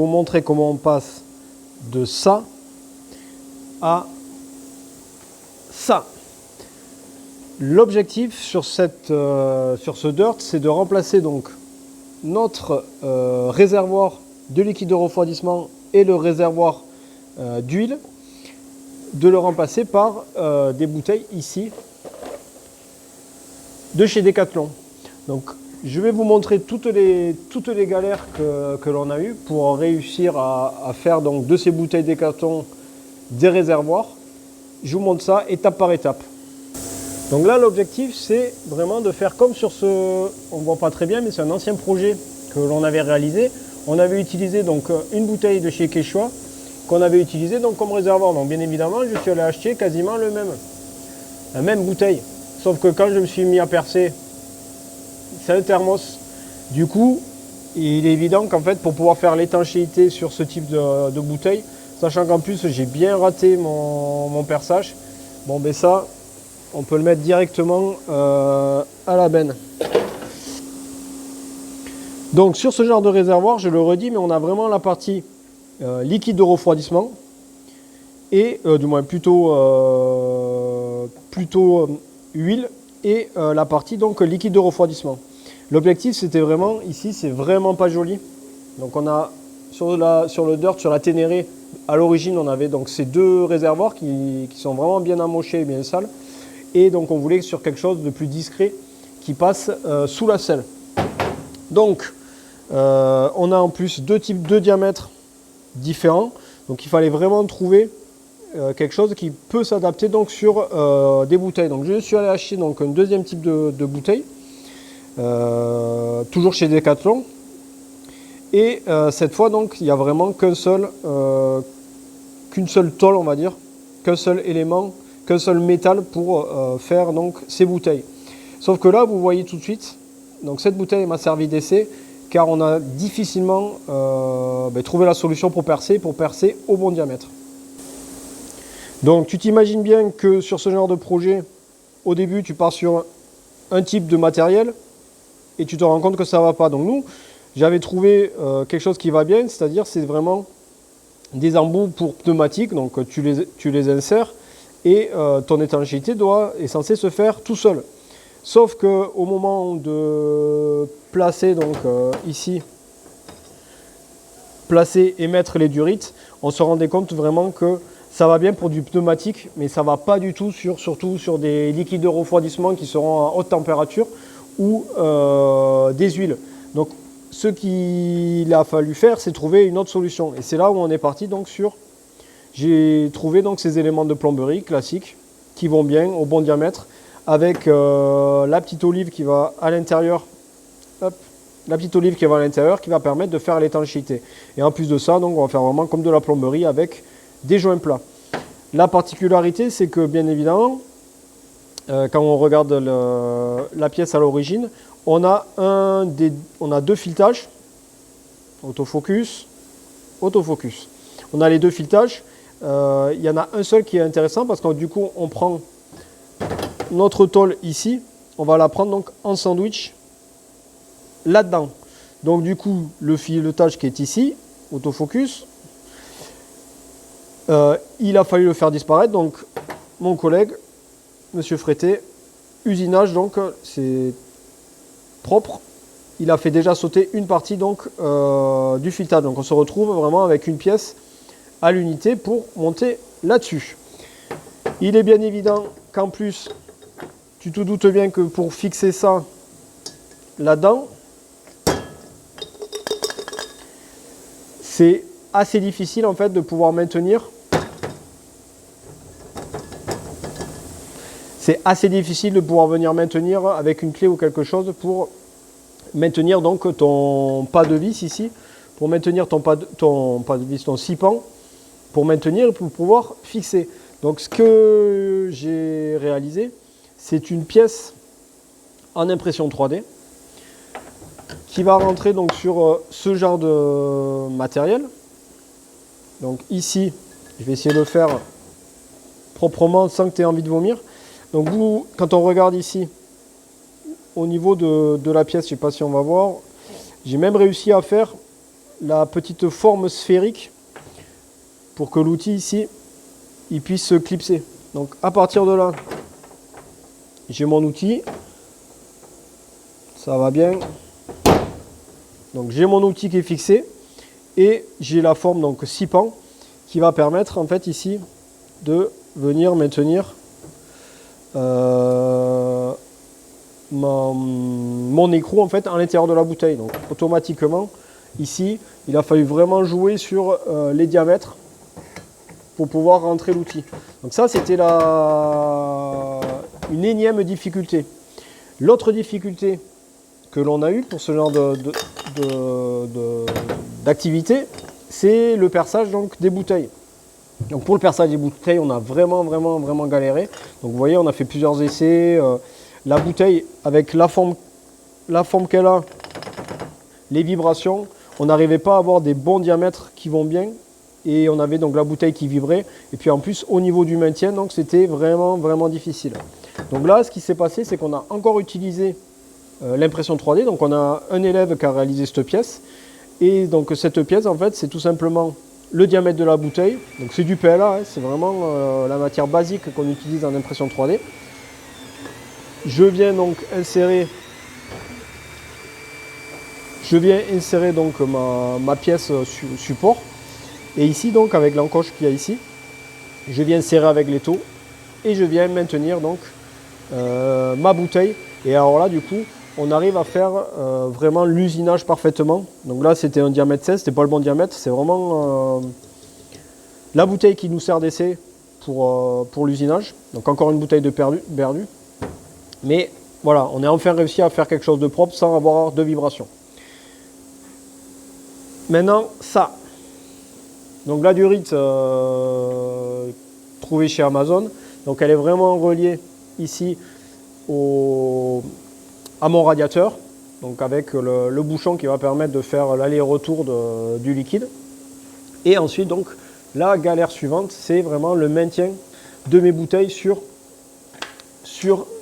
vous montrer comment on passe de ça à ça. L'objectif sur ce dirt, c'est de remplacer donc notre réservoir de liquide de refroidissement et le réservoir d'huile, de le remplacer par des bouteilles ici de chez Decathlon. Donc je vais vous montrer toutes les galères que l'on a eues pour réussir à faire donc de ces bouteilles Decathlon des réservoirs. Je vous montre ça étape par étape. Donc là, l'objectif, c'est vraiment de faire comme sur ce... On ne voit pas très bien, mais c'est un ancien projet que l'on avait réalisé. On avait utilisé donc une bouteille de chez Quechua qu'on avait utilisée donc comme réservoir. Donc bien évidemment, je suis allé acheter quasiment la même bouteille. Sauf que quand je me suis mis à percer, c'est un thermos. Du coup, il est évident qu'en fait, pour pouvoir faire l'étanchéité sur ce type de bouteille, sachant qu'en plus, j'ai bien raté mon perçage, bon ben ça... On peut le mettre directement à la benne. Donc sur ce genre de réservoir, je le redis, mais on a vraiment la partie liquide de refroidissement et du moins plutôt huile et la partie donc liquide de refroidissement. L'objectif c'était vraiment ici, c'est vraiment pas joli. Donc on a sur le dirt, sur la Ténéré, à l'origine on avait donc ces deux réservoirs qui sont vraiment bien amochés et bien sales. Et donc on voulait sur quelque chose de plus discret qui passe sous la selle. Donc on a en plus deux types de diamètres différents. Donc il fallait vraiment trouver quelque chose qui peut s'adapter donc sur des bouteilles. Donc je suis allé acheter donc un deuxième type de bouteille, toujours chez Decathlon. Et cette fois donc il n'y a vraiment qu'une seule tôle, on va dire, qu'un seul élément, qu'un seul métal pour faire donc ces bouteilles. Sauf que là, vous voyez tout de suite, donc cette bouteille m'a servi d'essai car on a difficilement trouvé la solution pour percer au bon diamètre. Donc tu t'imagines bien que sur ce genre de projet, au début tu pars sur un type de matériel et tu te rends compte que ça ne va pas. Donc nous, j'avais trouvé quelque chose qui va bien, c'est-à-dire c'est vraiment des embouts pour pneumatiques, donc tu les insères et ton étanchéité est censée se faire tout seul. Sauf qu'au moment de placer, donc ici, placer et mettre les durites, on se rendait compte vraiment que ça va bien pour du pneumatique, mais ça ne va pas du tout surtout sur des liquides de refroidissement qui seront à haute température ou des huiles. Donc ce qu'il a fallu faire, c'est trouver une autre solution. Et c'est là où on est parti donc sur... J'ai trouvé donc ces éléments de plomberie classiques qui vont bien au bon diamètre avec la petite olive qui va à l'intérieur, la petite olive qui va à l'intérieur qui va permettre de faire l'étanchéité. Et en plus de ça, donc on va faire vraiment comme de la plomberie avec des joints plats. La particularité, c'est que bien évidemment, quand on regarde la pièce à l'origine, on a deux filetages, autofocus, autofocus. On a les deux filetages. Il y en a un seul qui est intéressant parce que du coup on prend notre tôle ici, on va la prendre donc en sandwich là-dedans. Donc du coup le filetage qui est ici, autofocus, il a fallu le faire disparaître. Donc mon collègue, monsieur Frété, usinage, donc c'est propre, il a fait déjà sauter une partie donc du filetage. Donc on se retrouve vraiment avec une pièce à l'unité pour monter là-dessus. Il est bien évident qu'en plus, tu te doutes bien que pour fixer ça là-dedans, c'est assez difficile en fait de pouvoir maintenir. C'est assez difficile de pouvoir venir maintenir avec une clé ou quelque chose pour maintenir donc ton pas de vis ici, pour maintenir ton six pans, pour maintenir et pour pouvoir fixer. Donc ce que j'ai réalisé, c'est une pièce en impression 3D qui va rentrer donc sur ce genre de matériel. Donc ici, je vais essayer de le faire proprement sans que tu aies envie de vomir. Donc vous, quand on regarde ici, au niveau de la pièce, je ne sais pas si on va voir, j'ai même réussi à faire la petite forme sphérique pour que l'outil ici, il puisse se clipser. Donc à partir de là, j'ai mon outil. Ça va bien. Donc j'ai mon outil qui est fixé et j'ai la forme donc 6 pans qui va permettre en fait ici de venir maintenir mon écrou en fait à l'intérieur de la bouteille. Donc automatiquement ici il a fallu vraiment jouer sur les diamètres pour pouvoir rentrer l'outil. Donc ça c'était une énième difficulté. L'autre difficulté que l'on a eu pour ce genre d'activité, c'est le perçage donc, des bouteilles. Donc pour le perçage des bouteilles, on a vraiment galéré. Donc vous voyez, on a fait plusieurs essais. La bouteille, avec la forme qu'elle a, les vibrations, on n'arrivait pas à avoir des bons diamètres qui vont bien. Et on avait donc la bouteille qui vibrait. Et puis en plus, au niveau du maintien, donc c'était vraiment difficile. Donc là, ce qui s'est passé, c'est qu'on a encore utilisé l'impression 3D. Donc on a un élève qui a réalisé cette pièce. Et donc cette pièce, en fait, c'est tout simplement le diamètre de la bouteille. Donc c'est du PLA, hein, c'est vraiment la matière basique qu'on utilise en impression 3D. Je viens donc insérer donc ma pièce support. Et ici, donc, avec l'encoche qu'il y a ici, je viens serrer avec l'étau et je viens maintenir donc ma bouteille. Et alors là, du coup, on arrive à faire vraiment l'usinage parfaitement. Donc là, c'était un diamètre 16, c'était pas le bon diamètre. C'est vraiment la bouteille qui nous sert d'essai pour l'usinage. Donc encore une bouteille de Berdu. Mais voilà, on est enfin réussi à faire quelque chose de propre sans avoir de vibration. Maintenant, ça. Donc la durite trouvée chez Amazon. Donc elle est vraiment reliée ici à mon radiateur, donc avec le bouchon qui va permettre de faire l'aller-retour du liquide. Et ensuite, donc, la galère suivante, c'est vraiment le maintien de mes bouteilles sur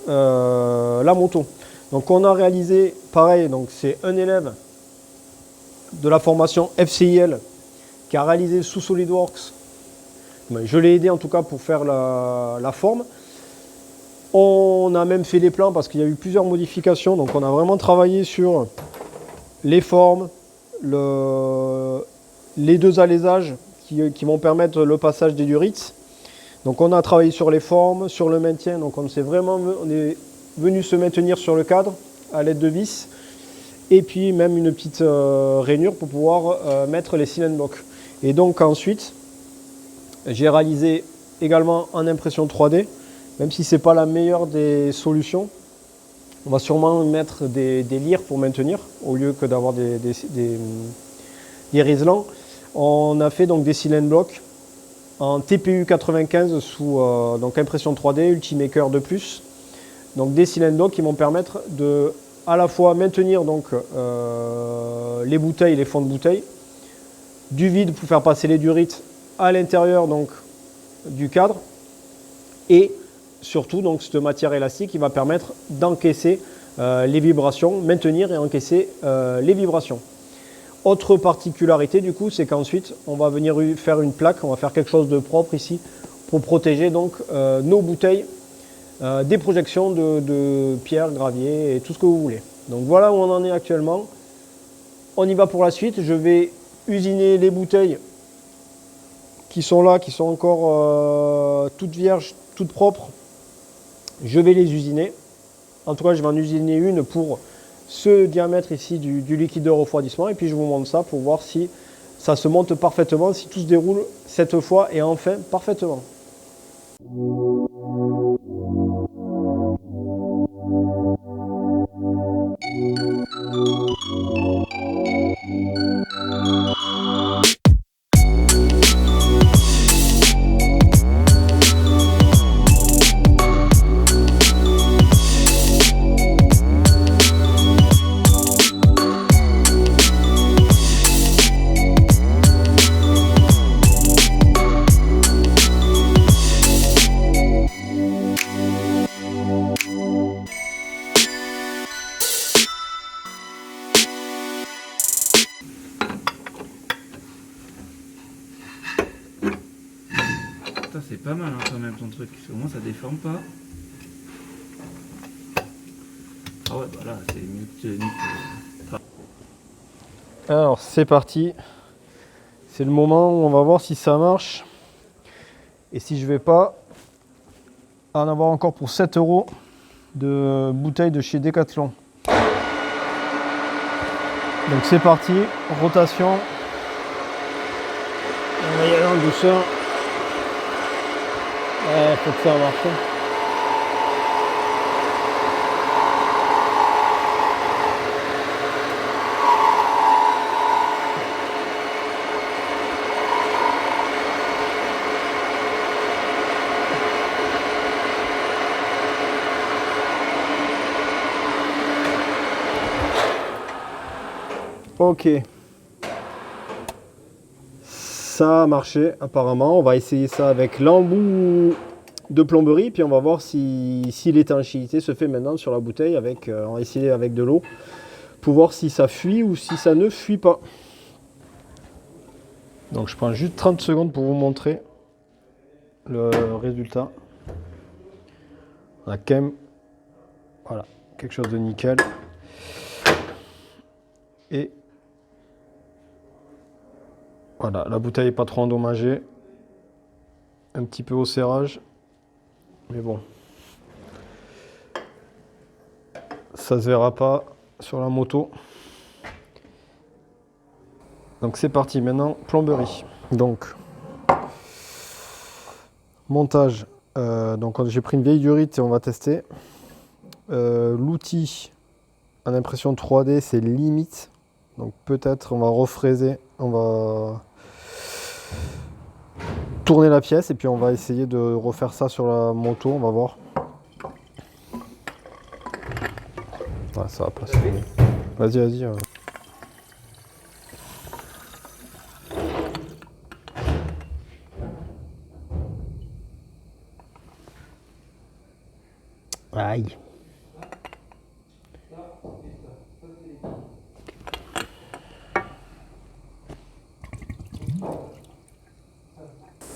la moto. Donc on a réalisé, pareil, donc c'est un élève de la formation FCIL qui a réalisé sous SolidWorks. Je l'ai aidé en tout cas pour faire la forme. On a même fait des plans parce qu'il y a eu plusieurs modifications. Donc on a vraiment travaillé sur les formes, les deux alaisages qui vont permettre le passage des durites. Donc on a travaillé sur les formes, sur le maintien. Donc on est venu se maintenir sur le cadre à l'aide de vis. Et puis même une petite rainure pour pouvoir mettre les cylindres blocs. Et donc ensuite, j'ai réalisé également en impression 3D. Même si ce n'est pas la meilleure des solutions, on va sûrement mettre des lyres pour maintenir, au lieu que d'avoir des riselants. On a fait donc des cylindres blocs en TPU 95 sous donc impression 3D, Ultimaker de plus. Donc des cylindres blocs qui vont permettre de à la fois maintenir donc, les bouteilles, les fonds de bouteilles, du vide pour faire passer les durites à l'intérieur donc du cadre, et surtout donc cette matière élastique qui va permettre d'encaisser les vibrations, maintenir et encaisser les vibrations. Autre particularité du coup, c'est qu'ensuite on va venir faire une plaque, on va faire quelque chose de propre ici pour protéger donc nos bouteilles des projections de pierres, gravier et tout ce que vous voulez. Donc voilà où on en est actuellement. On y va pour la suite. Je vais usiner les bouteilles qui sont là, qui sont encore toutes vierges, toutes propres. Je vais les usiner. En tout cas, je vais en usiner une pour ce diamètre ici du liquide de refroidissement. Et puis je vous montre ça pour voir si ça se monte parfaitement, si tout se déroule cette fois et enfin parfaitement. Putain, c'est pas mal hein, quand même ton truc, au moins ça déforme pas. Ah ouais, bah là, c'est limite. Alors c'est parti. C'est le moment où on va voir si ça marche. Et si je vais pas en avoir encore pour 7 € de bouteille de chez Decathlon. Donc c'est parti, rotation. On va y aller en douceur. Ouais, faut que ça marche. Ok. Ça a marché apparemment. On va essayer ça avec l'embout de plomberie. Puis on va voir si l'étanchéité se fait maintenant sur la bouteille. On va essayer avec de l'eau pour voir si ça fuit ou si ça ne fuit pas. Donc je prends juste 30 secondes pour vous montrer le résultat. On a quand même voilà, quelque chose de nickel. Et voilà, la bouteille n'est pas trop endommagée. Un petit peu au serrage. Mais bon. Ça se verra pas sur la moto. Donc c'est parti, maintenant plomberie. Donc montage. Donc j'ai pris une vieille durite et on va tester. L'outil en impression 3D c'est limite. Donc peut-être on va refraiser, on va tourner la pièce et puis on va essayer de refaire ça sur la moto, on va voir. Ouais, ça va pas se faire. Vas-y, vas-y. Aïe.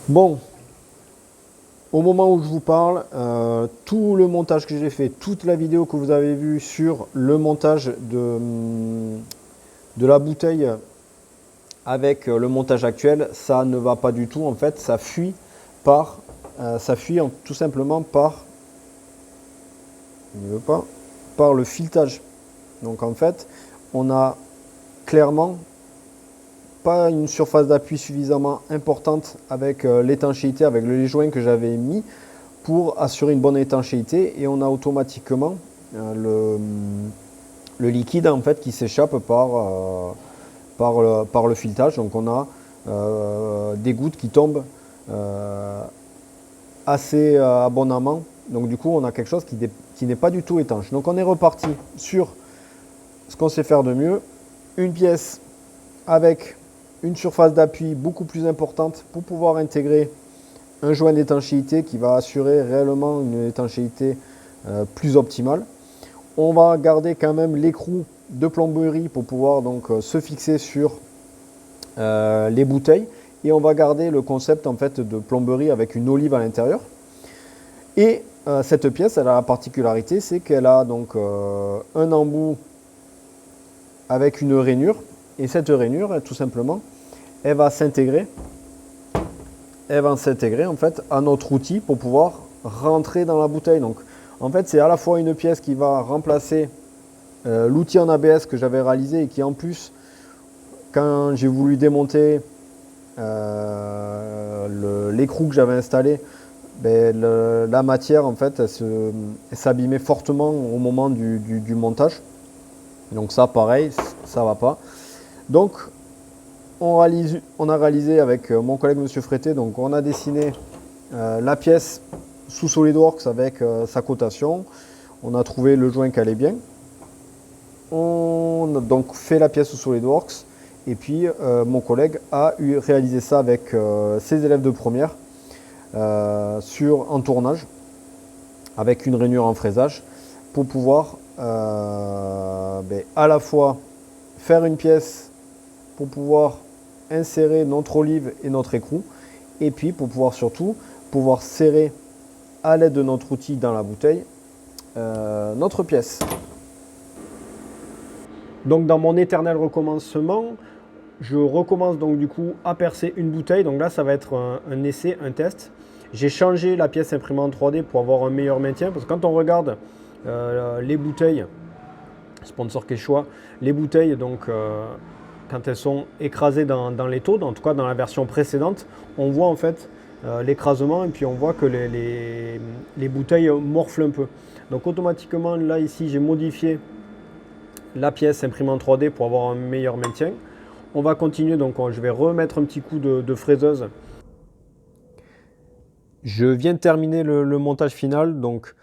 Bon, au moment où je vous parle, tout le montage que j'ai fait, toute la vidéo que vous avez vue sur le montage de la bouteille avec le montage actuel, ça ne va pas du tout. En fait, ça fuit tout simplement par le filetage. Donc en fait, on a clairement pas une surface d'appui suffisamment importante avec l'étanchéité, avec les joints que j'avais mis pour assurer une bonne étanchéité, et on a automatiquement le liquide en fait qui s'échappe par le filetage. Donc on a des gouttes qui tombent assez abondamment. Donc du coup on a quelque chose qui n'est pas du tout étanche. Donc on est reparti sur ce qu'on sait faire de mieux, une pièce avec une surface d'appui beaucoup plus importante pour pouvoir intégrer un joint d'étanchéité qui va assurer réellement une étanchéité plus optimale. On va garder quand même l'écrou de plomberie pour pouvoir donc se fixer sur les bouteilles, et on va garder le concept en fait de plomberie avec une olive à l'intérieur. Et cette pièce, elle a la particularité, c'est qu'elle a donc un embout avec une rainure, et cette rainure, tout simplement, elle va s'intégrer en fait à notre outil pour pouvoir rentrer dans la bouteille. Donc en fait c'est à la fois une pièce qui va remplacer l'outil en ABS que j'avais réalisé, et qui en plus, quand j'ai voulu démonter l'écrou que j'avais installé, la matière en fait elle s'abîmait fortement au moment du montage. Donc ça pareil, ça va pas. Donc on a réalisé avec mon collègue Monsieur Frété, donc on a dessiné la pièce sous SolidWorks avec sa cotation. On a trouvé le joint qui allait bien. On a donc fait la pièce sous SolidWorks, et puis mon collègue a réalisé ça avec ses élèves de première en tournage avec une rainure en fraisage pour pouvoir à la fois faire une pièce pour pouvoir insérer notre olive et notre écrou, et puis pour pouvoir surtout pouvoir serrer à l'aide de notre outil dans la bouteille notre pièce. Donc dans mon éternel recommencement, je recommence donc du coup à percer une bouteille. Donc là ça va être un essai, un test. J'ai changé la pièce imprimante 3D pour avoir un meilleur maintien, parce que quand on regarde les bouteilles, sponsor Quechua, les bouteilles donc quand elles sont écrasées dans les taux, en tout cas dans la version précédente, on voit en fait l'écrasement et puis on voit que les bouteilles morflent un peu. Donc automatiquement là ici j'ai modifié la pièce imprimante 3D pour avoir un meilleur maintien. On va continuer, donc je vais remettre un petit coup de fraiseuse. Je viens de terminer le montage final, donc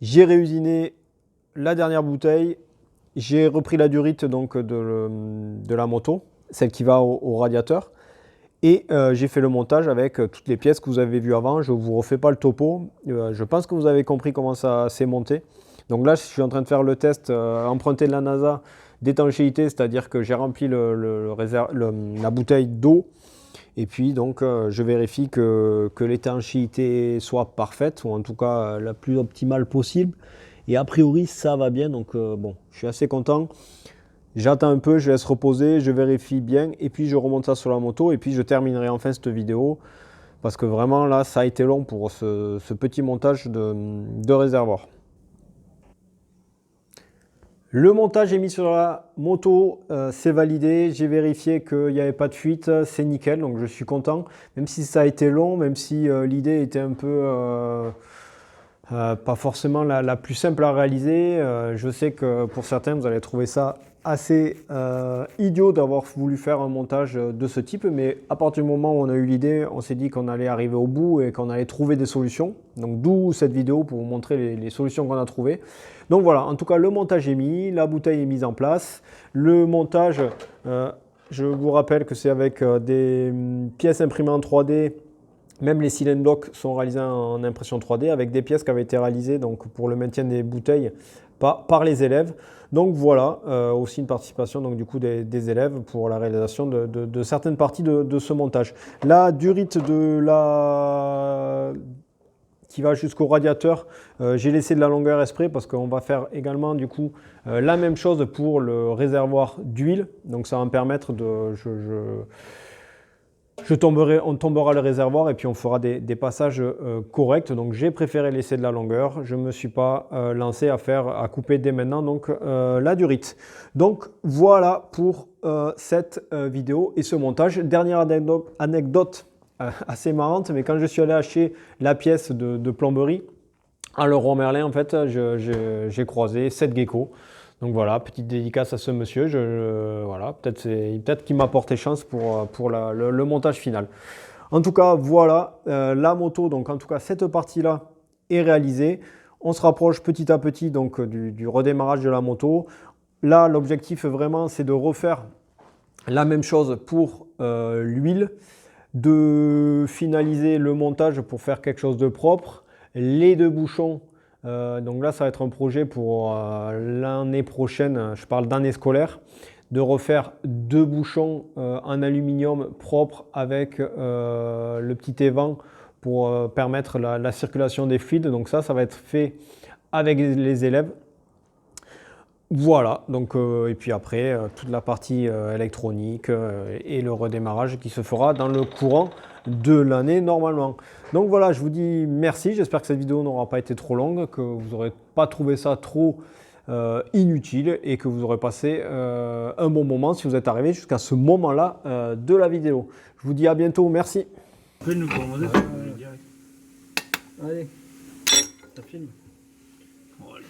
j'ai réusiné la dernière bouteille, j'ai repris la durite donc de la moto, celle qui va au radiateur, et j'ai fait le montage avec toutes les pièces que vous avez vues avant. Je ne vous refais pas le topo, je pense que vous avez compris comment ça s'est monté. Donc là je suis en train de faire le test emprunté de la NASA d'étanchéité, c'est-à-dire que j'ai rempli la bouteille d'eau. Et puis donc je vérifie que l'étanchéité soit parfaite, ou en tout cas la plus optimale possible. Et a priori ça va bien, donc bon, je suis assez content. J'attends un peu, je laisse reposer, je vérifie bien, et puis je remonte ça sur la moto, et puis je terminerai enfin cette vidéo. Parce que vraiment là ça a été long pour ce petit montage de réservoir. Le montage est mis sur la moto, c'est validé, j'ai vérifié qu'il n'y avait pas de fuite, c'est nickel, donc je suis content. Même si ça a été long, même si l'idée était un peu pas forcément la plus simple à réaliser, je sais que pour certains vous allez trouver ça assez idiot d'avoir voulu faire un montage de ce type, mais à partir du moment où on a eu l'idée, on s'est dit qu'on allait arriver au bout et qu'on allait trouver des solutions. Donc d'où cette vidéo pour vous montrer les solutions qu'on a trouvées. Donc voilà, en tout cas le montage est mis, la bouteille est mise en place. Le montage, je vous rappelle que c'est avec des pièces imprimées en 3D. Même les cylindres blocs sont réalisés en impression 3D avec des pièces qui avaient été réalisées donc, pour le maintien des bouteilles par les élèves. Donc voilà, aussi une participation donc, du coup, des élèves pour la réalisation de certaines parties de ce montage. La durite qui va jusqu'au radiateur, j'ai laissé de la longueur exprès parce qu'on va faire également du coup la même chose pour le réservoir d'huile. Donc ça va me permettre de... on tombera le réservoir et puis on fera des passages corrects. Donc j'ai préféré laisser de la longueur. Je ne me suis pas lancé à couper dès maintenant donc, la durite. Donc voilà pour cette vidéo et ce montage. Dernière anecdote assez marrante, mais quand je suis allé acheter la pièce de plomberie à Leroy Merlin, en fait, j'ai croisé 7 geckos. Donc voilà, petite dédicace à ce monsieur. Voilà, peut-être qu'il m'a porté chance pour le montage final. En tout cas, voilà, la moto, donc en tout cas, cette partie-là est réalisée. On se rapproche petit à petit donc, du redémarrage de la moto. Là, l'objectif vraiment, c'est de refaire la même chose pour l'huile, de finaliser le montage pour faire quelque chose de propre. Les deux bouchons. Donc là, ça va être un projet pour l'année prochaine, je parle d'année scolaire, de refaire 2 bouchons en aluminium propre avec le petit évent pour permettre la circulation des fluides. Donc ça va être fait avec les élèves. Voilà, donc, et puis après, toute la partie électronique et le redémarrage qui se fera dans le courant de l'année normalement. Donc voilà, je vous dis merci, j'espère que cette vidéo n'aura pas été trop longue, que vous n'aurez pas trouvé ça trop inutile et que vous aurez passé un bon moment si vous êtes arrivé jusqu'à ce moment-là de la vidéo. Je vous dis à bientôt, merci. Après, nous commander, ça va aller direct. Allez, ça filme. Voilà.